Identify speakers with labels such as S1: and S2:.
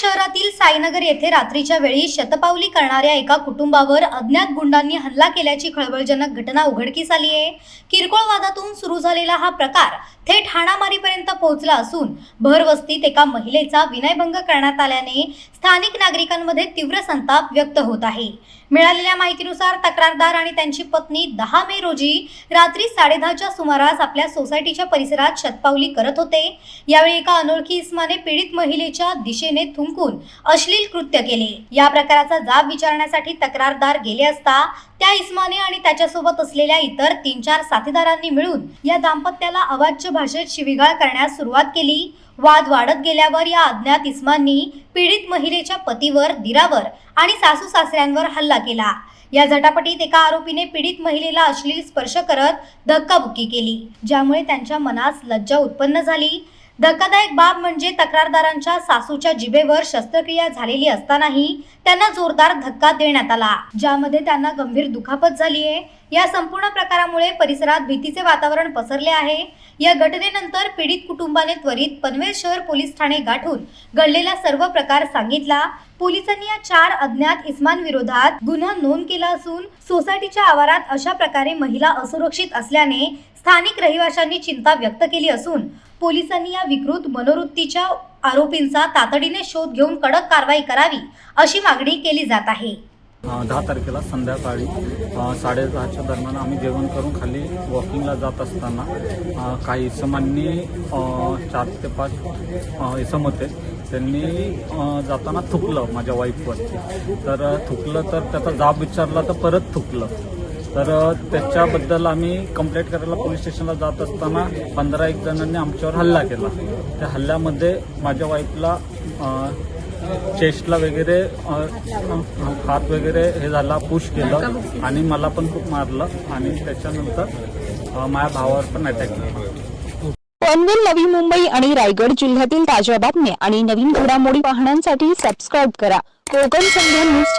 S1: शहरातील साईनगर येथे रात्रीच्या वेळी शतपावली करणाऱ्या एका कुटुंबावर अज्ञात गुंडांनी हल्ला केल्याची खळबळजनक घटना उघडकीस आली आहे। किरकोळ वादातून सुरू झालेला हा प्रकार थेट हाणामारीपर्यंत पोहोचला असून भरवस्तीत एका महिलेचा विनयभंग करण्यात आल्याने स्थानिक नागरिकांमध्ये तीव्र संताप व्यक्त होत आहे। मिळालेल्या माहितीनुसार तक्रारदार आणि त्यांची पत्नी 10 मे रोजी रात्री 10:30च्या सुमारास आपल्या सोसायटीच्या परिसरात शतपावली करत होते। यावेळी एका अनोळखी इसमाने पीडित महिलेच्या दिशेने थुंकून अश्लील कृत्य केले। या प्रकाराचा जाब विचारण्यासाठी तक्रारदार गेले असता त्या इसमाने आणि त्याच्यासोबत असलेल्या इतर 3-4 साथीदारांनी मिळून या दाम्पत्याला अवाच्य भाषेत शिवीगाळ करण्यास सुरुवात केली। वाद वाढत गेल्यावर या अज्ञात इसमांनी पीडित महिलेच्या पतीवर, दिरावर आणि सासू सासऱ्यांवर हल्ला केला। या झटापटीत एका आरोपीने पीडित महिलेला अश्लील स्पर्श करत धक्काबुक्की केली, ज्यामुळे त्यांच्या मनास लज्जा उत्पन्न झाली। धक्कादायक बाब म्हणजे तक्रारदारांच्या सासूच्या जिभेवर शस्त्रक्रिया झालेली असतानाही त्यांना जोरदार धक्का देण्यात आला, ज्यामध्ये त्यांना गंभीर दुखापत झाली आहे। या संपूर्ण प्रकारामुळे परिसरात भीतीचे वातावरण पसरले आहे। या घटनेनंतर पीडित कुटुंबाने त्वरित पनवेल शहर पोलीस ठाणे गाठून घडलेला सर्व प्रकार सांगितला। पोलिसांनी या 4 अज्ञात इसमांविरोधात गुन्हा नोंद केला असून सोसायटीच्या आवारात अशा प्रकारे महिला असुरक्षित असल्याने स्थानिक रहिवाशांनी चिंता व्यक्त केली असून पोलिसांनी या विकृत मनोवृत्तीच्या आरोपींचा तातडीने शोध घेऊन कडक कारवाई करावी अशी मागणी केली जात आहे।
S2: 10 तारखेला संध्याकाळी 10:30च्या दरम्यान आम्ही जेवण करून खाली वॉकिंगला जात असताना काही इसमांनी 4 ते 5 इसम होते, त्यांनी जाताना थुकलं माझ्या वाईफवरती। तर थुकलं तर त्याचा जाब विचारला तर परत थुकलं। तर त्याच्याबद्दल आम्ही कंप्लेंट करायला पोलीस स्टेशनला जात असताना 15-1 जणांनी आमच्यावर हल्ला केला। त्या हल्ल्यामध्ये माझ्या वाईफला चेस्टला वगैरे हात वगैरे हे झाला, पुश केलं आणि मला पण खूप मारलं आणि त्याच्यानंतर माझ्या भावावर पण अटॅक केला।
S3: पनवेल, नवी मुंबई आणि रायगड जिल्ह्यातील ताज्या बातम्या आणि नवीन घडामोडी पाहण्यासाठी सबस्क्राईब करा कोकण संध्या न्यूज।